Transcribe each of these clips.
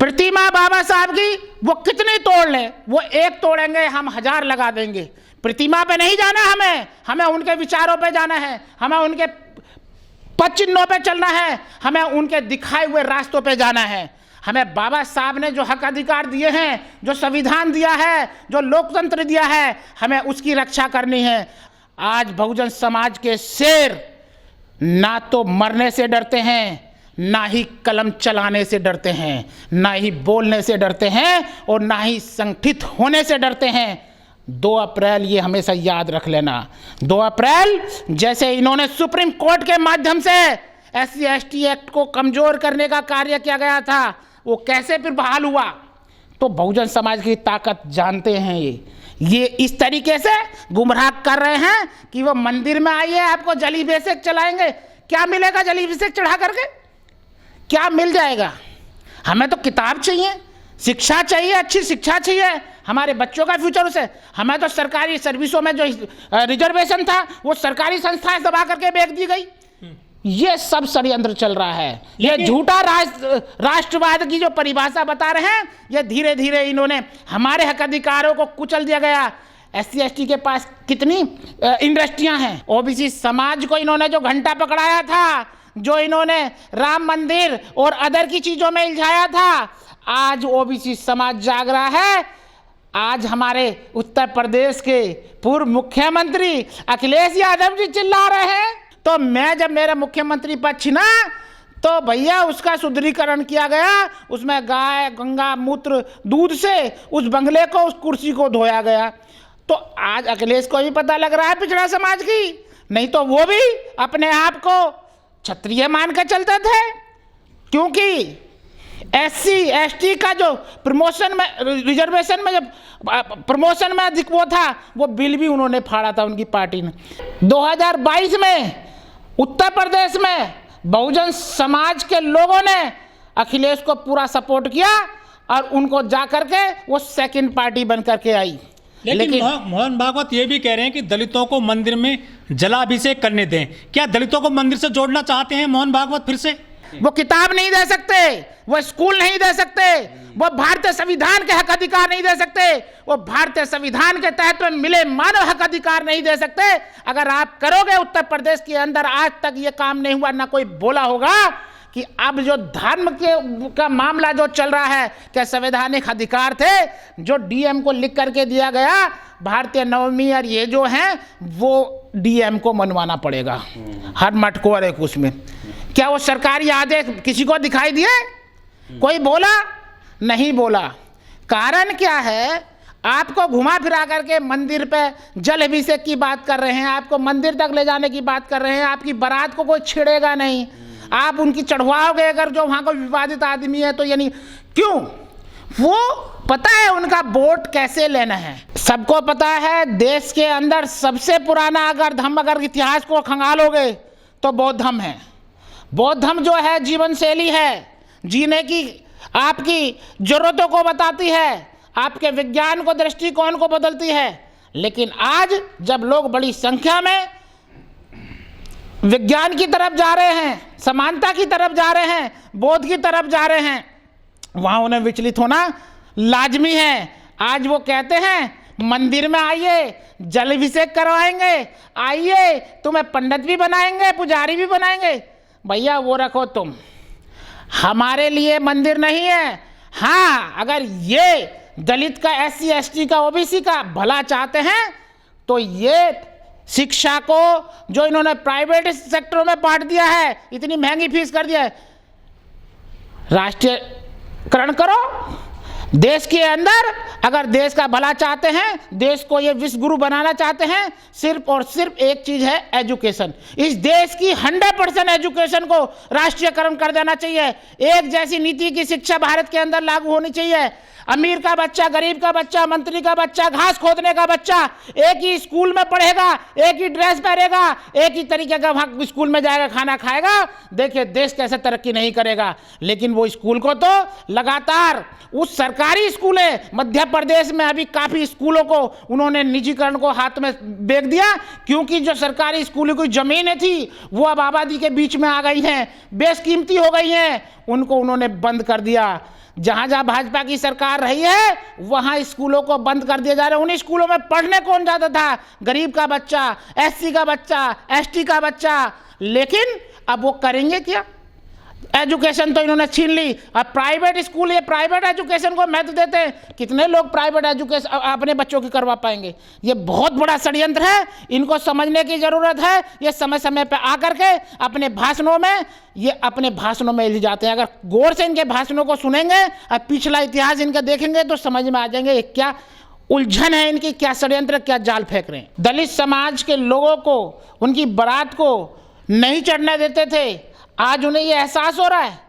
प्रतिमा बाबा साहब की वो कितनी तोड़ ले, वो एक तोड़ेंगे हम 1000 लगा देंगे। प्रतिमा पे नहीं जाना हमें, हमें उनके विचारों पे जाना है, हमें उनके पद चिन्हों पे चलना है, हमें उनके दिखाए हुए रास्तों पे जाना है। हमें बाबा साहब ने जो हक अधिकार दिए हैं, जो संविधान दिया है, जो लोकतंत्र दिया है, हमें उसकी रक्षा करनी है। आज बहुजन समाज के शेर ना तो मरने से डरते हैं, ना ही कलम चलाने से डरते हैं, ना ही बोलने से डरते हैं और ना ही संगठित होने से डरते हैं। 2 अप्रैल ये हमेशा याद रख लेना। 2 अप्रैल जैसे इन्होंने सुप्रीम कोर्ट के माध्यम से SC/ST एक्ट को कमजोर करने का कार्य किया गया था, वो कैसे फिर बहाल हुआ, तो बहुजन समाज की ताकत जानते हैं। ये इस तरीके से गुमराह कर रहे हैं कि वो मंदिर में आइए आपको जलाभिषेक चलाएंगे। क्या मिलेगा जलाभिषेक चढ़ा करके? क्या मिल जाएगा? हमें तो किताब चाहिए, शिक्षा चाहिए, अच्छी शिक्षा चाहिए, हमारे बच्चों का फ्यूचर उसे। हमें तो सरकारी सर्विसों में जो रिजर्वेशन था वो सरकारी संस्थाएं दबा करके बेच दी गई। ये सब षड्यंत्र चल रहा है। ये झूठा राष्ट्रवाद की जो परिभाषा बता रहे हैं, ये धीरे धीरे इन्होंने हमारे हक अधिकारों को कुचल दिया गया। SC/ST के पास कितनी इंडस्ट्रियां हैं। OBC समाज को इन्होंने जो घंटा पकड़ाया था, जो इन्होंने राम मंदिर और अदर की चीजों में उलझाया था, आज OBC समाज जाग रहा है। आज हमारे उत्तर प्रदेश के पूर्व मुख्यमंत्री अखिलेश यादव जी चिल्ला रहे हैं, तो मैं जब मेरा मुख्यमंत्री पद छिना तो भैया उसका सुदृढ़ीकरण किया गया, उसमें गाय गंगा मूत्र दूध से उस बंगले को, उस कुर्सी को धोया गया। तो आज अखिलेश को भी पता लग रहा है पिछड़ा समाज की, नहीं तो वो भी अपने आप को क्षत्रिय मान कर चलते थे। क्योंकि SC/ST का जो प्रमोशन में, रिजर्वेशन में, जब प्रमोशन में अधिक वो था, वो बिल भी उन्होंने फाड़ा था उनकी पार्टी ने। 2022 में उत्तर प्रदेश में बहुजन समाज के लोगों ने अखिलेश को पूरा सपोर्ट किया और उनको जाकर के वो सेकंड पार्टी बन करके आई। लेकिन मोहन भागवत ये भी कह रहे हैं कि दलितों को मंदिर में जलाभिषेक करने दें। क्या दलितों को मंदिर से जोड़ना चाहते हैं मोहन भागवत फिर से? वो किताब नहीं दे सकते, वो स्कूल नहीं दे सकते, वो भारतीय संविधान के हक अधिकार नहीं दे सकते, वो भारतीय संविधान के तहत में मिले मानव हक अधिकार नहीं दे सकते। अगर आप करोगे, उत्तर प्रदेश के अंदर आज तक ये काम नहीं हुआ, ना कोई बोला होगा कि अब जो धर्म का मामला जो चल रहा है, क्या संवैधानिक अधिकार थे जो DM को लिख करके दिया गया, भारतीय नवमी और ये जो है वो DM को मनवाना पड़ेगा हर मटको और एक उसमें। क्या वो सरकारी आदेश किसी को दिखाई दिए? कोई बोला? नहीं बोला। कारण क्या है? आपको घुमा फिरा करके मंदिर पे जल अभिषेक की बात कर रहे हैं, आपको मंदिर तक ले जाने की बात कर रहे हैं। आपकी बारात को कोई छेड़ेगा नहीं, आप उनकी चढ़वाओगे अगर जो वहाँ का विवादित आदमी है तो, यानी क्यों? वो पता है उनका वोट कैसे लेना है। सबको पता है देश के अंदर सबसे पुराना अगर इतिहास को खंगालोगे तो बौद्ध धर्म है। बौद्ध धर्म जो है जीवन शैली है, जीने की आपकी जरूरतों को बताती है, आपके विज्ञान को, दृष्टिकोण को बदलती है। लेकिन आज जब लोग बड़ी संख्या में विज्ञान की तरफ जा रहे हैं, समानता की तरफ जा रहे हैं, बोध की तरफ जा रहे हैं, वहां उन्हें विचलित होना लाजमी है। आज वो कहते हैं मंदिर में आइए, जलाभिषेक करवाएंगे, आइए तुम्हें पंडित भी बनाएंगे, पुजारी भी बनाएंगे। भैया वो रखो तुम, हमारे लिए मंदिर नहीं है। हाँ, अगर ये दलित का, SC/ST का, OBC का भला चाहते हैं तो ये शिक्षा को जो इन्होंने प्राइवेट सेक्टरों में बांट दिया है, इतनी महंगी फीस कर दिया है, राष्ट्रीयकरण करो। देश के अंदर अगर देश का भला चाहते हैं, देश को ये विश्व गुरु बनाना चाहते हैं, सिर्फ और सिर्फ एक चीज है, एजुकेशन। इस देश की 100% एजुकेशन को राष्ट्रीयकरण कर देना चाहिए। एक जैसी नीति की शिक्षा भारत के अंदर लागू होनी चाहिए। अमीर का बच्चा, गरीब का बच्चा, मंत्री का बच्चा, घास खोदने का बच्चा एक ही स्कूल में पढ़ेगा, एक ही ड्रेस पहनेगा, एक ही तरीके का वहाँ स्कूल में जाएगा, खाना खाएगा। देखिए देश कैसे तरक्की नहीं करेगा। लेकिन वो स्कूल को तो लगातार उस सरकारी स्कूल है मध्य प्रदेश में, अभी काफ़ी स्कूलों को उन्होंने निजीकरण को हाथ में बेच दिया, क्योंकि जो सरकारी स्कूलों की ज़मीनें थी वो अब आबादी के बीच में आ गई हैं, बेशकीमती हो गई हैं, उनको उन्होंने बंद कर दिया। जहां जहां भाजपा की सरकार रही है वहां स्कूलों को बंद कर दिया जा रहा है। उन स्कूलों में पढ़ने कौन जाता था? गरीब का बच्चा, एससी का बच्चा, एसटी का बच्चा। लेकिन अब वो करेंगे क्या? एजुकेशन तो इन्होंने छीन ली। अब प्राइवेट स्कूल, ये प्राइवेट एजुकेशन को महत्व देते हैं। कितने लोग प्राइवेट एजुकेशन अपने बच्चों की करवा पाएंगे? ये बहुत बड़ा षड्यंत्र है, इनको समझने की जरूरत है। ये समय समय पे आकर के अपने भाषणों में ले जाते हैं। अगर गौर से इनके भाषणों को सुनेंगे और पिछला इतिहास इनका देखेंगे तो समझ में आ जाएंगे क्या उलझन है इनकी, क्या षड्यंत्र, क्या जाल फेंक रहे हैं। दलित समाज के लोगों को, उनकी बारात को नहीं चढ़ने देते थे। आज उन्हें यह एहसास हो रहा है,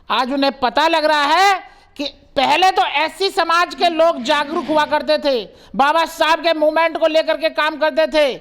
आज उन्हें पता लग रहा है कि पहले तो एससी समाज के लोग जागरूक हुआ करते थे, बाबा साहब के मूवमेंट को लेकर के काम करते थे।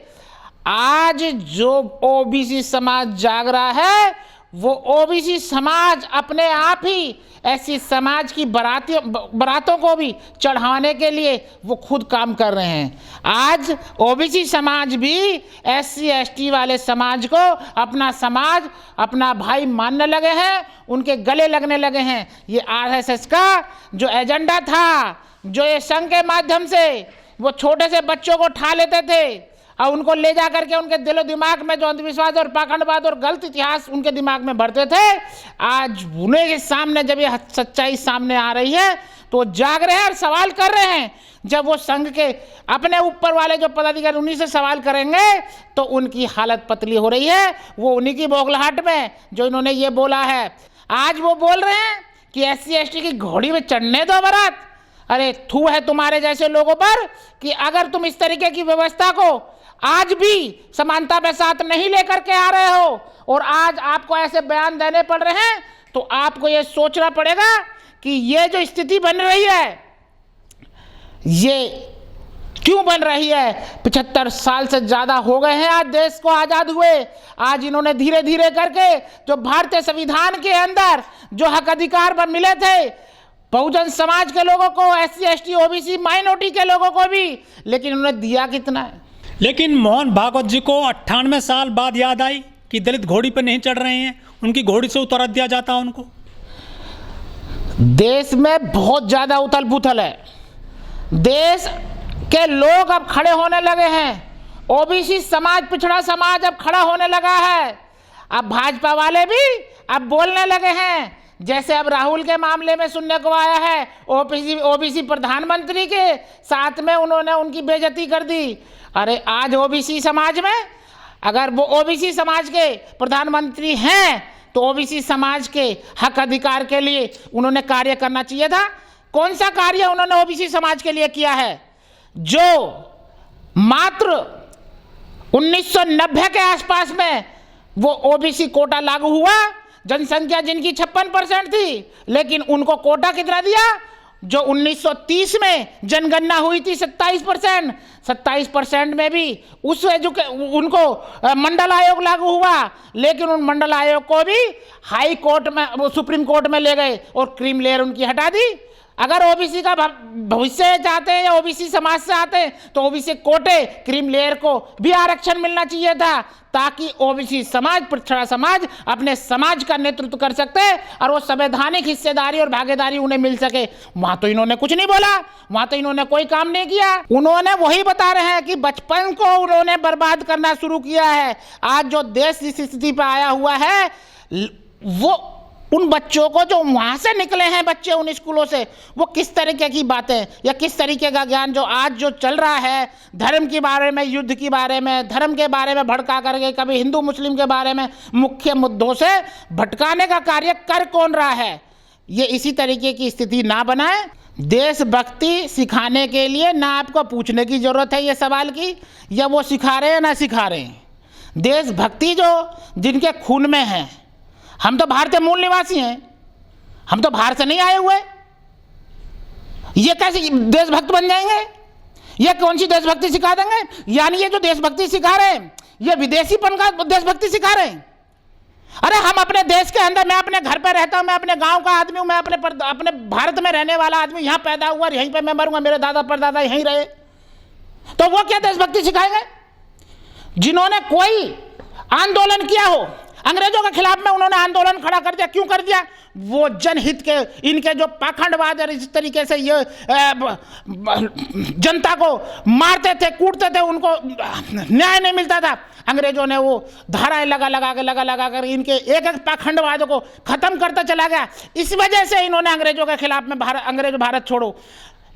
आज जो ओबीसी समाज जाग रहा है वो ओबीसी समाज अपने आप ही एससी समाज की बारातों को भी चढ़ाने के लिए वो खुद काम कर रहे हैं। आज ओबीसी समाज भी एससी एसटी वाले समाज को अपना समाज, अपना भाई मानने लगे हैं, उनके गले लगने लगे हैं। ये आरएसएस का जो एजेंडा था, जो ये संघ के माध्यम से वो छोटे से बच्चों को उठा लेते थे और उनको ले जा करके उनके दिलो दिमाग में जो अंधविश्वास और पाखंडवाद और गलत इतिहास उनके दिमाग में भरते थे, आज उन्हें के सामने जब ये सच्चाई सामने आ रही है तो जाग रहे हैं और सवाल कर रहे हैं। जब वो संघ के अपने ऊपर वाले जो पदाधिकारी उन्हीं से सवाल करेंगे तो उनकी हालत पतली हो रही है। वो उन्हीं की बौखलाहट में जो इन्होंने ये बोला है, आज वो बोल रहे हैं कि एससी एसटी की घोड़ी में चढ़ने दो बारात। अरे थू है तुम्हारे जैसे लोगों पर कि अगर तुम इस तरीके की व्यवस्था को आज भी समानता में साथ नहीं लेकर के आ रहे हो और आज आपको ऐसे बयान देने पड़ रहे हैं, तो आपको ये सोचना पड़ेगा कि ये जो स्थिति बन रही है ये क्यों बन रही है। 75 साल से ज़्यादा हो गए हैं आज देश को आज़ाद हुए। आज इन्होंने धीरे धीरे करके जो भारतीय संविधान के अंदर जो हक अधिकार पर मिले थे बहुजन समाज के लोगों को, एससी एसटी ओबीसी माइनॉरिटी के लोगों को भी, लेकिन उन्होंने दिया कितना है। लेकिन मोहन भागवत जी को 98 साल बाद याद आई कि दलित घोड़ी पर नहीं चढ़ रहे हैं, उनकी घोड़ी से उतार दिया जाता उनको। देश में बहुत ज़्यादा उथल पुथल है, देश के लोग अब खड़े होने लगे हैं। ओबीसी समाज, पिछड़ा समाज अब खड़ा होने लगा है। अब भाजपा वाले भी अब बोलने लगे हैं, जैसे अब राहुल के मामले में सुनने को आया है, ओबीसी प्रधानमंत्री के साथ में उन्होंने उनकी बेइज्जती कर दी। अरे आज ओबीसी समाज में अगर वो ओबीसी समाज के प्रधानमंत्री हैं तो ओबीसी समाज के हक अधिकार के लिए उन्होंने कार्य करना चाहिए था। कौन सा कार्य उन्होंने ओबीसी समाज के लिए किया है? जो मात्र 1990 के आसपास में वो ओबीसी कोटा लागू हुआ, जनसंख्या जिनकी 56% थी, लेकिन उनको कोटा कितना दिया? जो 1930 में जनगणना हुई थी 27% में भी उनको मंडल आयोग लागू हुआ, लेकिन उन मंडल आयोग को भी हाई कोर्ट में, सुप्रीम कोर्ट में ले गए और क्रीम लेयर उनकी हटा दी। अगर ओबीसी का भविष्य चाहते हैं या ओबीसी समाज से आते हैं तो ओबीसी कोटे, क्रीम लेयर को भी आरक्षण मिलना चाहिए था, ताकि ओबीसी समाज, पिछड़ा समाज अपने समाज का नेतृत्व कर सकते और वो संवैधानिक हिस्सेदारी और भागीदारी उन्हें मिल सके। वहां तो इन्होंने कुछ नहीं बोला, वहां तो इन्होंने कोई काम नहीं किया। उन्होंने वही बता रहे हैं कि बचपन को उन्होंने बर्बाद करना शुरू किया है। आज जो देश इस स्थिति पर आया हुआ है, वो उन बच्चों को जो वहाँ से निकले हैं बच्चे उन स्कूलों से, वो किस तरीके की बातें या किस तरीके का ज्ञान जो आज जो चल रहा है, धर्म के बारे में, युद्ध के बारे में, धर्म के बारे में भड़का करके कभी हिंदू मुस्लिम के बारे में मुख्य मुद्दों से भटकाने का कार्य कर कौन रहा है। ये इसी तरीके की स्थिति ना बनाए। देशभक्ति सिखाने के लिए ना आपको पूछने की ज़रूरत है ये सवाल की या वो सिखा रहे हैं ना सिखा रहे हैं। देशभक्ति जो जिनके खून में है, हम तो भारतीय मूल निवासी हैं, हम तो बाहर से नहीं आए हुए, ये कैसे देशभक्त बन जाएंगे? ये कौन सी देशभक्ति सिखा देंगे? यानी ये जो देशभक्ति सिखा रहे हैं ये विदेशीपन का देशभक्ति सिखा रहे हैं। अरे हम अपने देश के अंदर, मैं अपने घर पे रहता हूं, मैं अपने गांव का आदमी हूं, मैं अपने भारत में रहने वाला आदमी, यहां पैदा हुआ और यहीं पे मैं मरूंगा, मेरे दादा परदादा यहीं रहे, तो वो क्या देशभक्ति सिखाएंगे? जिन्होंने कोई आंदोलन किया हो, अंग्रेजों के खिलाफ में उन्होंने आंदोलन खड़ा कर दिया। क्यों कर दिया? वो जनहित के, इनके जो पाखंडवाद और इस तरीके से ये जनता को मारते थे, कूटते थे, उनको न्याय नहीं मिलता था। अंग्रेजों ने वो धाराएं लगा कर इनके एक एक पाखंडवाद को खत्म करता चला गया। इस वजह से इन्होंने अंग्रेजों के खिलाफ में अंग्रेज भारत छोड़ो,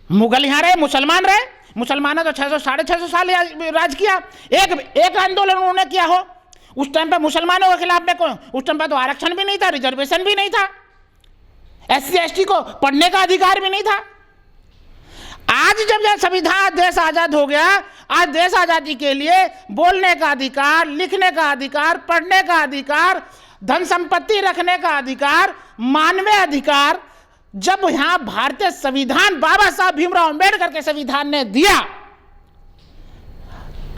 मुगल यहाँ रहे, मुसलमान रहे, मुसलमानों तो 600 साढ़े 600 साल राज किया। एक आंदोलन उन्होंने किया हो, उस टाइम पे मुसलमानों के खिलाफ में उस टाइम पे तो आरक्षण भी नहीं था, रिजर्वेशन भी नहीं था, SC ST को पढ़ने का अधिकार भी नहीं था। आज जब यह संविधान, देश आजाद हो गया, आज देश आजादी के लिए बोलने का अधिकार, लिखने का अधिकार, पढ़ने का अधिकार, धन संपत्ति रखने का अधिकार, मानवीय अधिकार, जब यहां भारतीय संविधान बाबा साहब भीमराव अंबेडकर के संविधान ने दिया,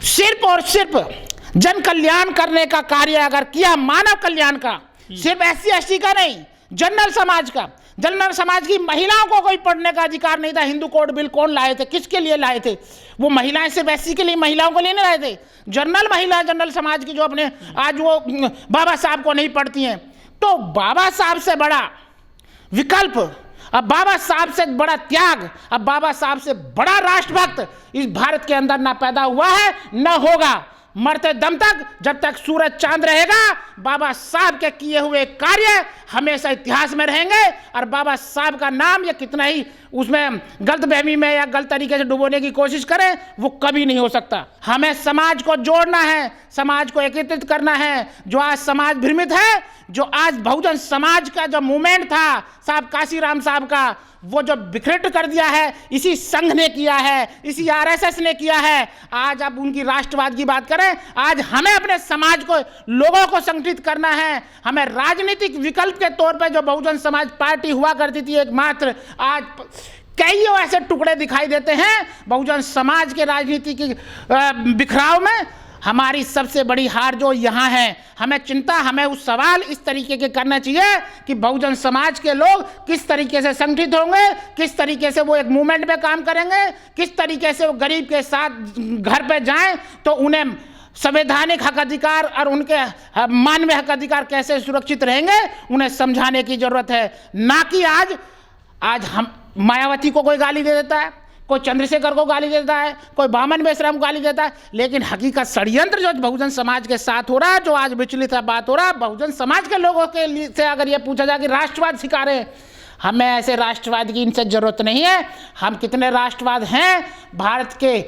सिर्फ और सिर्फ जन कल्याण करने का कार्य अगर किया, मानव कल्याण का, सिर्फ SC ST का नहीं, जनरल समाज का, जनरल समाज की महिलाओं को कोई पढ़ने का अधिकार नहीं था। हिंदू कोड बिल कौन लाए थे, किसके लिए लाए थे? वो महिलाएं सिर्फ SC के लिए, महिलाओं को लिए नहीं लाए थे। जनरल महिला, जनरल समाज की जो अपने आज वो बाबा साहब को नहीं पढ़ती हैं। तो बाबा साहब से बड़ा विकल्प, अब बाबा साहब से बड़ा त्याग, अब बाबा साहब से बड़ा राष्ट्रभक्त इस भारत के अंदर ना पैदा हुआ है, ना होगा। मरते दम तक, जब तक सूरज चांद रहेगा, बाबा साहब के किए हुए कार्य हमेशा इतिहास में रहेंगे। और बाबा साहब का नाम या कितना ही उसमें गलतफहमी में या गलत तरीके से डुबोने की कोशिश करें, वो कभी नहीं हो सकता। हमें समाज को जोड़ना है, समाज को एकत्रित करना है। जो आज समाज भ्रमित है, जो आज बहुजन समाज का जो मूवमेंट था साहब काशीराम साहब का, वो जो विकृत कर दिया है, इसी संघ ने किया है, इसी RSS ने किया है। आज आप उनकी राष्ट्रवाद की बात करें, आज हमें अपने समाज को, लोगों को संगठित करना है। हमें राजनीतिक विकल्प के तौर पे जो बहुजन समाज पार्टी हुआ करती थी एकमात्र, आज कई ऐसे टुकड़े दिखाई देते हैं बहुजन समाज के राजनीति की बिखराव में। हमारी सबसे बड़ी हार जो यहाँ है, हमें चिंता, हमें उस सवाल इस तरीके के करना चाहिए कि बहुजन समाज के लोग किस तरीके से संगठित होंगे, किस तरीके से वो एक मूवमेंट में काम करेंगे, किस तरीके से वो गरीब के साथ घर पे जाएं तो उन्हें संवैधानिक हक अधिकार और उनके मानवीय हक अधिकार कैसे सुरक्षित रहेंगे, उन्हें समझाने की जरूरत है। ना कि आज हम मायावती को कोई गाली दे देता है, कोई चंद्रशेखर को गाली देता है, कोई बामन बेसराम को गाली देता है, लेकिन हकीकत षड्यंत्र जो बहुजन समाज के साथ हो रहा है, जो आज विचलित बात हो रहा है, बहुजन समाज के लोगों के लिए से अगर ये पूछा जाए कि राष्ट्रवाद सिखा रहे हैं, हमें ऐसे राष्ट्रवाद की इनसे जरूरत नहीं है। हम कितने राष्ट्रवाद हैं, भारत के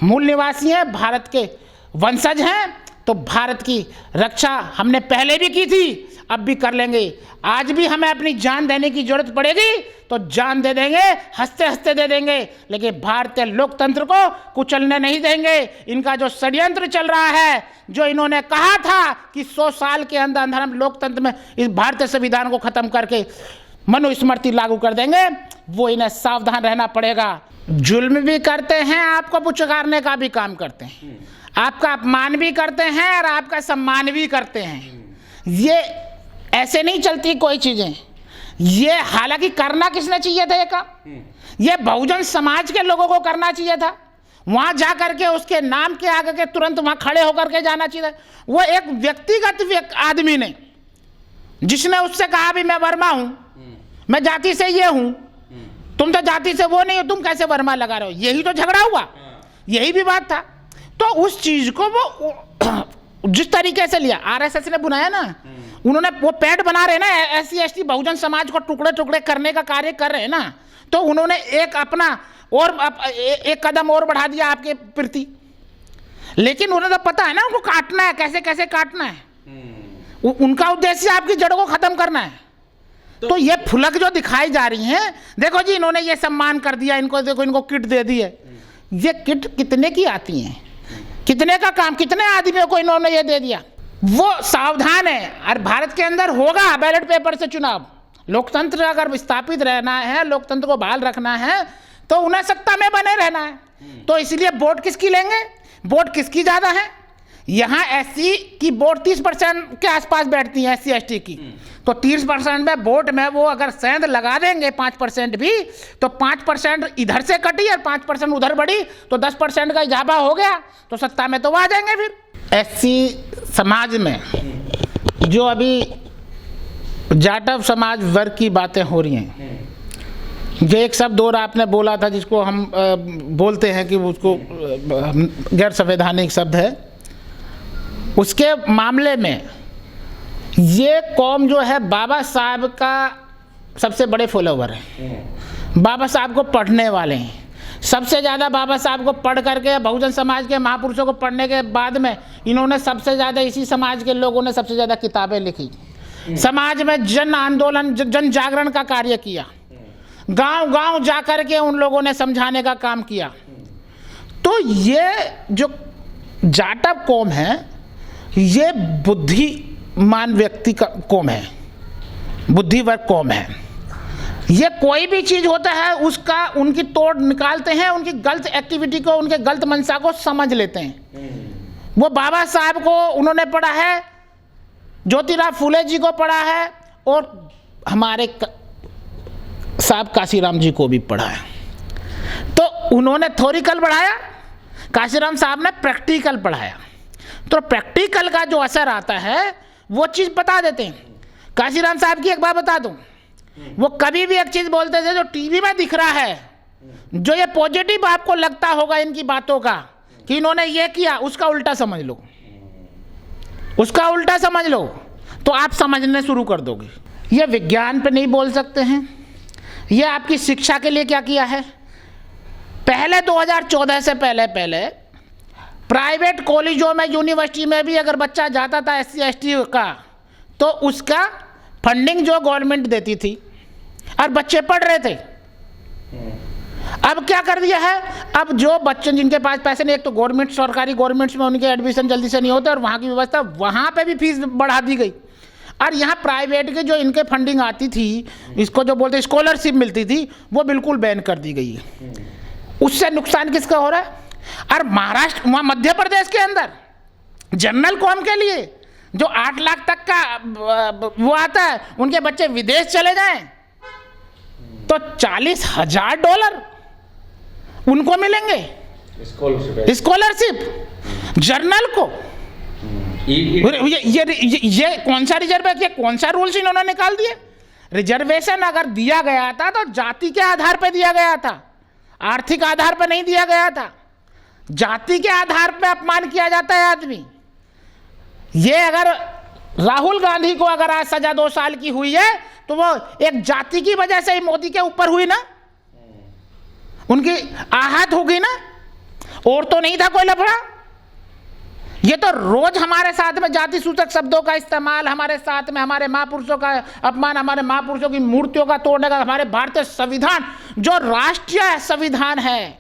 मूल निवासी हैं, भारत के वंशज हैं, तो भारत की रक्षा हमने पहले भी की थी, अब भी कर लेंगे। आज भी हमें अपनी जान देने की जरूरत पड़ेगी तो जान दे देंगे, हंसते हंसते दे देंगे, लेकिन भारतीय लोकतंत्र को कुचलने नहीं देंगे। इनका जो षड्यंत्र चल रहा है, जो इन्होंने कहा था कि 100 साल के अंदर हम लोकतंत्र में इस भारतीय संविधान को खत्म करके मनुस्मृति लागू कर देंगे, वो इन्हें सावधान रहना पड़ेगा। जुल्म भी करते हैं, आपको पुचकारने का भी काम करते हैं, आपका अपमान भी करते हैं और आपका सम्मान भी करते हैं। ये ऐसे नहीं चलती कोई चीजें। ये हालांकि करना किसने चाहिए था, ये काम ये बहुजन समाज के लोगों को करना चाहिए था। वहां जा करके उसके नाम के आगे के तुरंत वहां खड़े होकर के जाना चाहिए था। वो एक व्यक्तिगत आदमी ने, जिसने उससे कहा भी मैं वर्मा हूं, मैं जाति से ये हूं, तुम तो जाति से वो नहीं हो, तुम कैसे वर्मा लगा रहे हो, यही तो झगड़ा हुआ, यही भी बात था। तो उस चीज को वो जिस तरीके से लिया, RSS ने बुनाया ना, उन्होंने वो पैड बना रहे ना, SC ST बहुजन समाज को टुकड़े टुकड़े करने का कार्य कर रहे हैं ना, तो उन्होंने एक अपना और एक कदम और बढ़ा दिया आपके प्रति। लेकिन उन्हें तो पता है ना उनको काटना है, कैसे कैसे काटना है। उनका उद्देश्य आपकी जड़ों को खत्म करना है। तो ये फुलक जो दिखाई जा रही है, देखो जी इन्होंने ये सम्मान कर दिया, इनको देखो, इनको किट दे दी है। ये किट कितने की आती है, कितने का काम, कितने आदमियों को इन्होंने ये दे दिया। वो सावधान है। और भारत के अंदर होगा बैलेट पेपर से चुनाव। लोकतंत्र अगर स्थापित रहना है, लोकतंत्र को बहाल रखना है, तो उन्हें सत्ता में बने रहना है। तो इसलिए वोट किसकी लेंगे, वोट किसकी ज्यादा है। यहाँ SC की वोट 30% के आसपास बैठती है, SC ST की। तो 30% में वोट में वो अगर सेंध लगा देंगे 5% भी, तो 5% इधर से कटी और 5% उधर बढ़ी, तो 10% का इजाफा हो गया, तो सत्ता में तो वो आ जाएंगे। फिर SC समाज में जो अभी जाटव समाज वर्ग की बातें हो रही हैं, जो एक शब्द और आपने बोला था जिसको हम बोलते हैं कि उसको गैर संवैधानिक शब्द है, उसके मामले में ये कौम जो है बाबा साहब का सबसे बड़े फॉलोवर है, बाबा साहब को पढ़ने वाले हैं। सबसे ज़्यादा बाबा साहब को पढ़ करके बहुजन समाज के महापुरुषों को पढ़ने के बाद में इन्होंने सबसे ज़्यादा, इसी समाज के लोगों ने सबसे ज़्यादा किताबें लिखी, समाज में जन आंदोलन जन जागरण का कार्य किया, गांव गांव जा कर के उन लोगों ने समझाने का काम किया। तो ये जो जाटव कौम है ये बुद्धिमान व्यक्ति का कौम है, बुद्धिवर्ग कौम है। ये कोई भी चीज़ होता है उसका उनकी तोड़ निकालते हैं, उनकी गलत एक्टिविटी को, उनके गलत मंशा को समझ लेते हैं। वो बाबा साहब को उन्होंने पढ़ा है, ज्योतिराव फुले जी को पढ़ा है और हमारे साहब काशीराम जी को भी पढ़ा है। तो उन्होंने थ्योरिकल पढ़ाया, काशीराम साहब ने प्रैक्टिकल पढ़ाया। तो प्रैक्टिकल का जो असर आता है वो चीज़ बता देते हैं। काशीराम साहब की एक बात बता दूं, वो कभी भी एक चीज़ बोलते थे जो टीवी में दिख रहा है, जो ये पॉजिटिव आपको लगता होगा इनकी बातों का कि इन्होंने ये किया, उसका उल्टा समझ लो, उसका उल्टा समझ लो तो आप समझने शुरू कर दोगे। ये विज्ञान पे नहीं बोल सकते हैं, ये आपकी शिक्षा के लिए क्या किया है। पहले 2014 से पहले प्राइवेट कॉलेजों में, यूनिवर्सिटी में भी अगर बच्चा जाता था SC ST का, तो उसका फंडिंग जो गवर्नमेंट देती थी और बच्चे पढ़ रहे थे। अब क्या कर दिया है, अब जो बच्चे जिनके पास पैसे नहीं, एक तो गवर्नमेंट, सरकारी गवर्नमेंट्स में उनके एडमिशन जल्दी से नहीं होते और वहाँ की व्यवस्था, वहाँ पे भी फीस बढ़ा दी गई। और यहाँ प्राइवेट के जो इनके फंडिंग आती थी, इसको जो बोलते स्कॉलरशिप मिलती थी, वो बिल्कुल बैन कर दी गई है। उससे नुकसान किसका हो रहा है। और महाराष्ट्र, वहाँ मध्य प्रदेश के अंदर जनरल कॉम के लिए जो 8 लाख तक का वो आता है, उनके बच्चे विदेश चले जाएं तो $40,000 उनको मिलेंगे स्कॉलरशिप जर्नल को। ये कौन सा रिजर्व, ये कौन सा रूल्स इन्होंने निकाल दिए। रिजर्वेशन अगर दिया गया था तो जाति के आधार पर दिया गया था, आर्थिक आधार पर नहीं दिया गया था। जाति के आधार पर अपमान किया जाता है आदमी। ये अगर राहुल गांधी को अगर आज सजा 2 साल की हुई है तो वो एक जाति की वजह से ही मोदी के ऊपर हुई ना, उनकी आहत होगी ना, और तो नहीं था कोई लफड़ा। ये तो रोज हमारे साथ में जाति सूचक शब्दों का इस्तेमाल, हमारे साथ में हमारे महापुरुषों का अपमान, हमारे महापुरुषों की मूर्तियों का तोड़ने का। हमारे भारतीय संविधान जो राष्ट्रीय संविधान है,